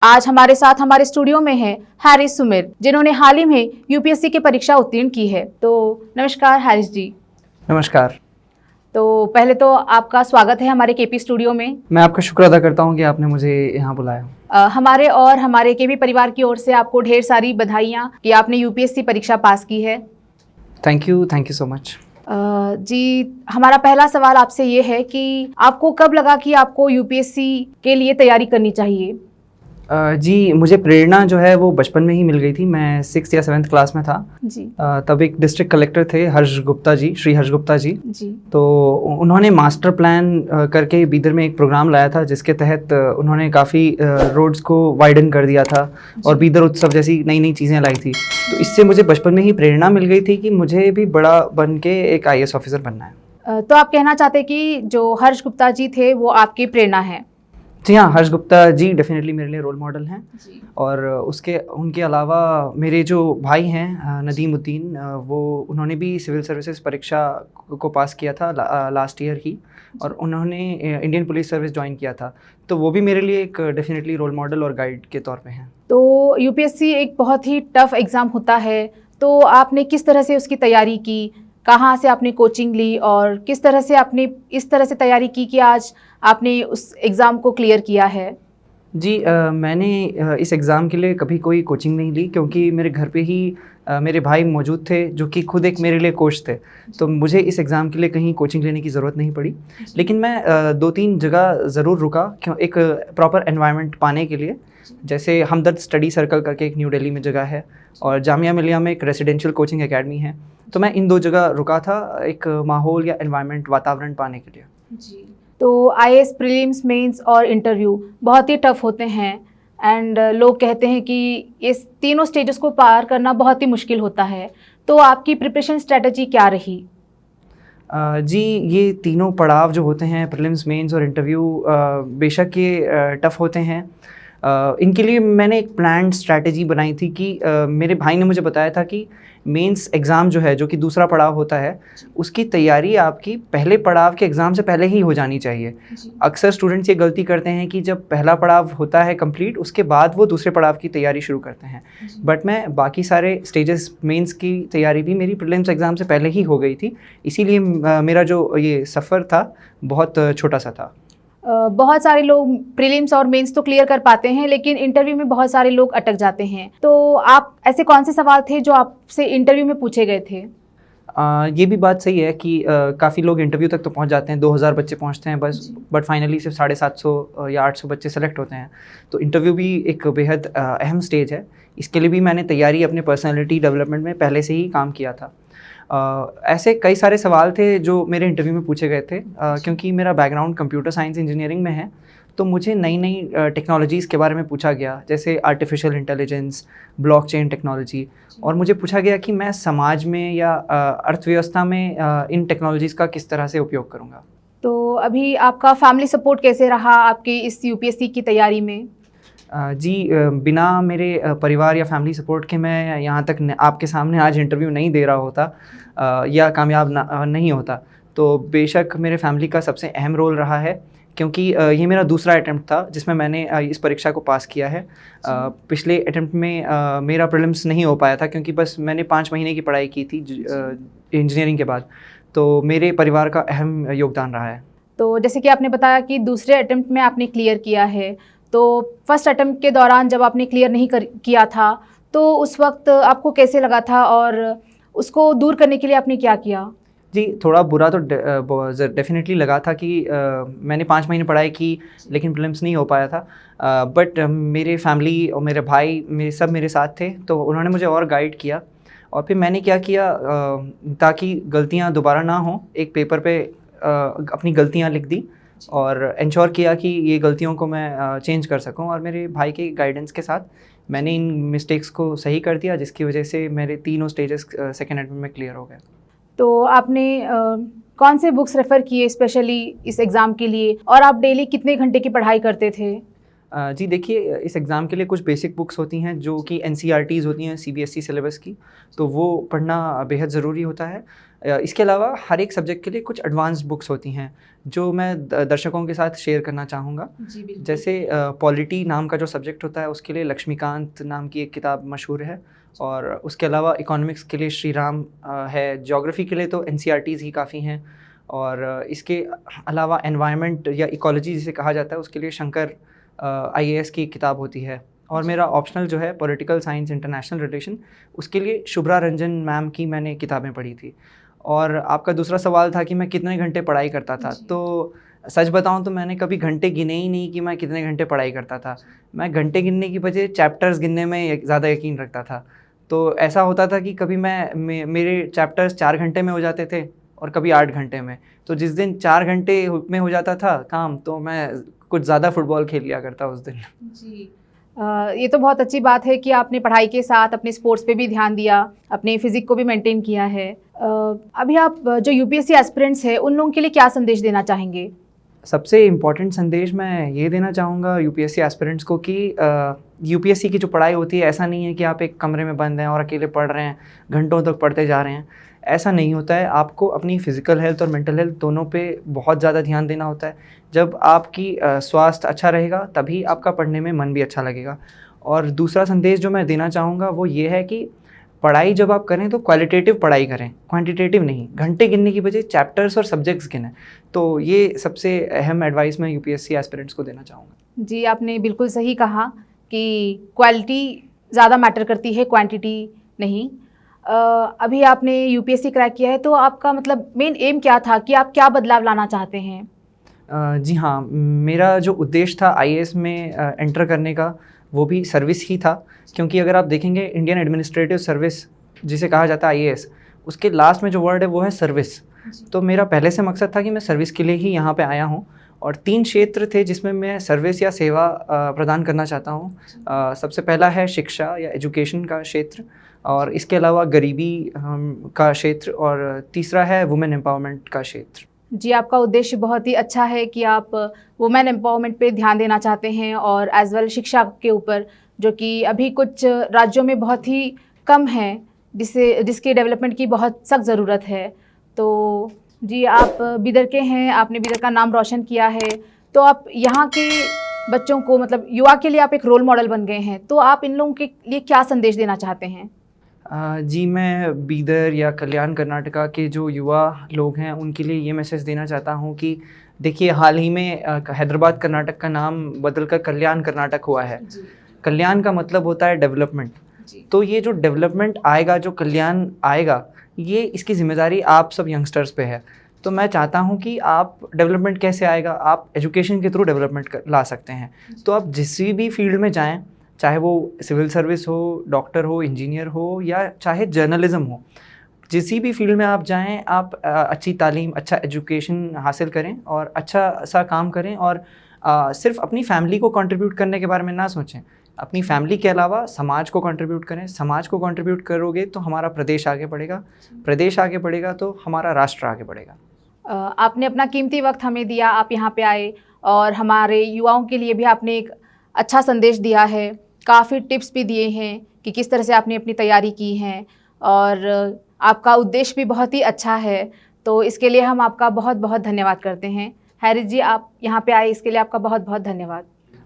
आज हमारे साथ हमारे स्टूडियो में है हारिस सुमेर, जिन्होंने हाल ही में यूपीएससी की परीक्षा उत्तीर्ण की है। तो नमस्कार हारिस जी। नमस्कार। तो पहले तो आपका स्वागत है हमारे केपी स्टूडियो में। मैं आपका शुक्र अदा करता हूं कि आपने मुझे यहाँ बुलाया। हमारे और हमारे केपी परिवार की ओर से आपको ढेर सारी बधाइयाँ कि आपने यूपीएससी परीक्षा पास की है। Thank you so much. जी, हमारा पहला सवाल आपसे ये है कि आपको कब लगा कि आपको यूपीएससी के लिए तैयारी करनी चाहिए? जी, मुझे प्रेरणा जो है वो बचपन में ही मिल गई थी। मैं 6th या 7th क्लास में था जी। तब एक डिस्ट्रिक्ट कलेक्टर थे हर्ष गुप्ता जी, श्री हर्ष गुप्ता जी। जी। तो उन्होंने मास्टर प्लान करके बीदर में एक प्रोग्राम लाया था, जिसके तहत उन्होंने काफ़ी रोड्स को वाइडन कर दिया था और बीदर उत्सव जैसी नई नई चीज़ें लाई थी। तो इससे मुझे बचपन में ही प्रेरणा मिल गई थी कि मुझे भी बड़ा बन के एक IAS ऑफिसर बनना है। तो आप कहना चाहते कि जो हर्ष गुप्ता जी थे वो आपकी प्रेरणा है? जी हाँ, हर्ष गुप्ता जी डेफिनेटली मेरे लिए रोल मॉडल हैं। और उनके अलावा मेरे जो भाई हैं नदीम उद्दीन, वो उन्होंने भी सिविल सर्विसेज परीक्षा को पास किया था लास्ट ईयर ही, और उन्होंने इंडियन पुलिस सर्विस ज्वाइन किया था। तो वो भी मेरे लिए एक डेफिनेटली रोल मॉडल और गाइड के तौर पे हैं। तो यूपीएससी एक बहुत ही टफ एग्ज़ाम होता है, तो आपने किस तरह से उसकी तैयारी की, कहाँ से आपने कोचिंग ली और किस तरह से आपने इस तरह से तैयारी की कि आज आपने उस एग्ज़ाम को क्लियर किया है? जी, मैंने इस एग्ज़ाम के लिए कभी कोई कोचिंग नहीं ली, क्योंकि मेरे घर पे ही मेरे भाई मौजूद थे जो कि खुद एक मेरे लिए कोच थे। तो मुझे इस एग्ज़ाम के लिए कहीं कोचिंग लेने की ज़रूरत नहीं पड़ी। लेकिन मैं 2-3 जगह ज़रूर रुका, क्यों एक प्रॉपर एनवायरनमेंट पाने के लिए। जैसे हमदर्द स्टडी सर्कल करके एक न्यू दिल्ली में जगह है, और जामिया मिलिया में एक रेसिडेंशियल कोचिंग एकेडमी है। तो मैं इन 2 जगह रुका था एक माहौल या एनवायरनमेंट वातावरण पाने के लिए। जी। तो आईएएस प्रीलिम्स, मेंस और इंटरव्यू बहुत ही टफ होते हैं एंड लोग कहते हैं कि इस तीनों स्टेजेस को पार करना बहुत ही मुश्किल होता है। तो आपकी प्रिपरेशन स्ट्रेटजी क्या रही? जी, ये तीनों पड़ाव जो होते हैं, प्रीलिम्स, मेंस और इंटरव्यू, बेशक ये टफ़ होते हैं। इनके लिए मैंने एक प्लान्ड स्ट्रैटेजी बनाई थी कि मेरे भाई ने मुझे बताया था कि मेंस एग्ज़ाम जो है, जो कि दूसरा पड़ाव होता है, उसकी तैयारी आपकी पहले पड़ाव के एग्ज़ाम से पहले ही हो जानी चाहिए। अक्सर स्टूडेंट्स ये गलती करते हैं कि जब पहला पड़ाव होता है कंप्लीट, उसके बाद वो दूसरे पड़ाव की तैयारी शुरू करते हैं। बट मैं बाकी सारे स्टेजेस, मेंस की तैयारी भी मेरी प्रीलिम्स एग्ज़ाम से पहले ही हो गई थी। इसीलिए मेरा जो ये सफ़र था बहुत छोटा सा था। बहुत सारे लोग प्रीलिम्स और मेंस तो क्लियर कर पाते हैं, लेकिन इंटरव्यू में बहुत सारे लोग अटक जाते हैं। तो आप ऐसे कौन से सवाल थे जो आपसे इंटरव्यू में पूछे गए थे? ये भी बात सही है कि काफ़ी लोग इंटरव्यू तक तो पहुंच जाते हैं, 2000 बच्चे पहुंचते हैं बस, बट फाइनली सिर्फ 750 या 800 बच्चे सेलेक्ट होते हैं। तो इंटरव्यू भी एक बेहद अहम स्टेज है। इसके लिए भी मैंने तैयारी अपने पर्सनैलिटी डेवलपमेंट में पहले से ही काम किया था। ऐसे कई सारे सवाल थे जो मेरे इंटरव्यू में पूछे गए थे, क्योंकि मेरा बैकग्राउंड कंप्यूटर साइंस इंजीनियरिंग में है। तो मुझे नई नई टेक्नोलॉजीज़ के बारे में पूछा गया, जैसे आर्टिफिशियल इंटेलिजेंस, ब्लॉकचेन टेक्नोलॉजी, और मुझे पूछा गया कि मैं समाज में या अर्थव्यवस्था में इन टेक्नोलॉजीज़ का किस तरह से उपयोग करूँगा। तो अभी आपका फैमिली सपोर्ट कैसे रहा आपकी इस यूपीएससी की तैयारी में? जी, बिना मेरे परिवार या फैमिली सपोर्ट के मैं यहाँ तक आपके सामने आज इंटरव्यू नहीं दे रहा होता या कामयाब नहीं होता। तो बेशक मेरे फैमिली का सबसे अहम रोल रहा है, क्योंकि ये मेरा दूसरा अटेम्प्ट था जिसमें मैंने इस परीक्षा को पास किया है। पिछले अटेम्प्ट में मेरा प्रीलिम्स नहीं हो पाया था, क्योंकि बस मैंने 5 महीने की पढ़ाई की थी इंजीनियरिंग के बाद। तो मेरे परिवार का अहम योगदान रहा है। तो जैसे कि आपने बताया कि दूसरे अटेम्प्ट में आपने क्लियर किया है, तो फर्स्ट अटेम्प्ट के दौरान जब आपने क्लियर नहीं किया था, तो उस वक्त आपको कैसे लगा था और उसको दूर करने के लिए आपने क्या किया? जी, थोड़ा बुरा तो डेफिनेटली लगा था कि मैंने 5 महीने पढ़ाई की लेकिन प्रीलिम्स नहीं हो पाया था। बट मेरे फैमिली और मेरे भाई सब मेरे साथ थे, तो उन्होंने मुझे और गाइड किया। और फिर मैंने क्या किया, ताकि गलतियां दोबारा ना हो, एक पेपर पे अपनी गलतियां लिख दी और इंश्योर किया कि ये गलतियों को मैं चेंज कर सकूं। और मेरे भाई के गाइडेंस के साथ मैंने इन मिस्टेक्स को सही कर दिया, जिसकी वजह से मेरे तीनों स्टेजेस सेकेंड अटेम्प्ट में क्लियर हो गए। तो आपने कौन से बुक्स रेफ़र किए स्पेशली इस एग्ज़ाम के लिए, और आप डेली कितने घंटे की पढ़ाई करते थे? जी देखिए, इस एग्ज़ाम के लिए कुछ बेसिक बुक्स होती हैं जो कि NCERTs होती हैं, CBSE सिलेबस की, तो वो पढ़ना बेहद ज़रूरी होता है। इसके अलावा हर एक सब्जेक्ट के लिए कुछ एडवांस्ड बुक्स होती हैं जो मैं दर्शकों के साथ शेयर करना चाहूँगा। जी बिल्कुल। जैसे पॉलिटी नाम का जो सब्जेक्ट होता है उसके लिए लक्ष्मीकांत नाम की एक किताब मशहूर है, और उसके अलावा इकोनॉमिक्स के लिए श्री राम है, ज्योग्राफी के लिए तो NCERTs ही काफ़ी हैं, और इसके अलावा एनवायरनमेंट या इकोलॉजी जिसे कहा जाता है उसके लिए शंकर IAS की किताब होती है। और मेरा ऑप्शनल जो है पॉलिटिकल साइंस इंटरनेशनल रिलेशन, उसके लिए शुभ्रा रंजन मैम की मैंने किताबें पढ़ी थी। और आपका दूसरा सवाल था कि मैं कितने घंटे पढ़ाई करता था, तो सच बताऊं तो मैंने कभी घंटे गिने ही नहीं कि मैं कितने घंटे पढ़ाई करता था। मैं घंटे गिनने की बजाय चैप्टर्स गिनने में ज़्यादा यकीन रखता था। तो ऐसा होता था कि कभी मेरे चैप्टर्स 4 घंटे में हो जाते थे और कभी 8 घंटे में। तो जिस दिन 4 घंटे में हो जाता था काम, तो मैं कुछ ज़्यादा फुटबॉल खेल लिया करता उस दिन। जी। ये तो बहुत अच्छी बात है कि आपने पढ़ाई के साथ अपने स्पोर्ट्स पे भी ध्यान दिया, अपने फिजिक को भी मेंटेन किया है। अभी आप जो UPSC एस्पिरेंट्स हैं उन लोगों के लिए क्या संदेश देना चाहेंगे? सबसे इम्पॉर्टेंट संदेश मैं ये देना चाहूँगा UPSC एस्पिरेंट्स को कि UPSC की जो पढ़ाई होती है, ऐसा नहीं है कि आप एक कमरे में बंद हैं और अकेले पढ़ रहे हैं, घंटों तक पढ़ते जा रहे हैं। ऐसा नहीं होता है। आपको अपनी फ़िज़िकल हेल्थ और मेंटल हेल्थ दोनों पे बहुत ज़्यादा ध्यान देना होता है। जब आपकी स्वास्थ्य अच्छा रहेगा तभी आपका पढ़ने में मन भी अच्छा लगेगा। और दूसरा संदेश जो मैं देना चाहूँगा वो ये है कि पढ़ाई जब आप करें तो क्वालिटेटिव पढ़ाई करें, क्वांटिटेटिव नहीं। घंटे गिनने की बजाय चैप्टर्स और सब्जेक्ट्स गिनें। तो ये सबसे अहम एडवाइस मैं UPSC एस्पिरेंट्स को देना चाहूँगा। जी, आपने बिल्कुल सही कहा कि क्वालिटी ज़्यादा मैटर करती है, क्वांटिटी नहीं। अभी आपने UPSC क्रैक किया है, तो आपका मतलब मेन एम क्या था कि आप क्या बदलाव लाना चाहते हैं? जी हाँ, मेरा जो उद्देश्य था IAS में एंटर करने का वो भी सर्विस ही था। क्योंकि अगर आप देखेंगे इंडियन एडमिनिस्ट्रेटिव सर्विस जिसे कहा जाता है IAS, उसके लास्ट में जो वर्ड है वो है सर्विस। तो मेरा पहले से मकसद था कि मैं सर्विस के लिए ही यहाँ पे आया हूँ, और 3 क्षेत्र थे जिसमें मैं सर्विस या सेवा प्रदान करना चाहता हूँ। सबसे पहला है शिक्षा या एजुकेशन का क्षेत्र, और इसके अलावा गरीबी का क्षेत्र, और तीसरा है वुमेन एम्पावरमेंट का क्षेत्र। जी, आपका उद्देश्य बहुत ही अच्छा है कि आप वुमेन एम्पावरमेंट पे ध्यान देना चाहते हैं, और एज वेल शिक्षा के ऊपर, जो कि अभी कुछ राज्यों में बहुत ही कम है, जिसके डेवलपमेंट की बहुत सख्त ज़रूरत है। तो जी, आप बिदर के हैं, आपने बिदर का नाम रोशन किया है, तो आप यहाँ के बच्चों को, मतलब युवा के लिए आप एक रोल मॉडल बन गए हैं, तो आप इन लोगों के लिए क्या संदेश देना चाहते हैं? जी, मैं बीदर या कल्याण कर्नाटका के जो युवा लोग हैं उनके लिए ये मैसेज देना चाहता हूँ कि देखिए, हाल ही में हैदराबाद कर्नाटक का नाम बदलकर कल्याण कर्नाटक हुआ है। कल्याण का मतलब होता है डेवलपमेंट। तो ये जो डेवलपमेंट आएगा, जो कल्याण आएगा, ये इसकी जिम्मेदारी आप सब यंगस्टर्स पे है। तो मैं चाहता हूँ कि आप डेवलपमेंट कैसे आएगा, आप एजुकेशन के थ्रू डेवलपमेंट ला सकते हैं। तो आप जिस भी फील्ड में जाएँ, चाहे वो सिविल सर्विस हो, डॉक्टर हो, इंजीनियर हो, या चाहे जर्नलिज्म हो, जिस भी फील्ड में आप जाएं, आप अच्छी तालीम, अच्छा एजुकेशन हासिल करें और अच्छा सा काम करें, और सिर्फ अपनी फैमिली को कंट्रीब्यूट करने के बारे में ना सोचें। अपनी फैमिली के अलावा समाज को कंट्रीब्यूट करें। समाज को कंट्रीब्यूट करोगे तो हमारा प्रदेश आगे बढ़ेगा, प्रदेश आगे बढ़ेगा तो हमारा राष्ट्र आगे बढ़ेगा। आपने अपना कीमती वक्त हमें दिया, आप यहाँ पे आए, और हमारे युवाओं के लिए भी आपने एक अच्छा संदेश दिया है, काफ़ी टिप्स भी दिए हैं कि किस तरह से आपने अपनी तैयारी की है, और आपका उद्देश्य भी बहुत ही अच्छा है। तो इसके लिए हम आपका बहुत बहुत धन्यवाद करते हैं। हैरिस जी, आप यहाँ पे आए, इसके लिए आपका बहुत बहुत धन्यवाद।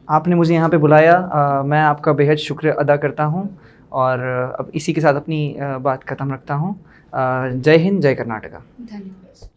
आपने मुझे यहाँ पे बुलाया, मैं आपका बेहद शुक्रिया अदा करता हूँ, और अब इसी के साथ अपनी बात ख़त्म रखता हूँ। जय हिंद, जय कर्नाटका। धन्यवाद।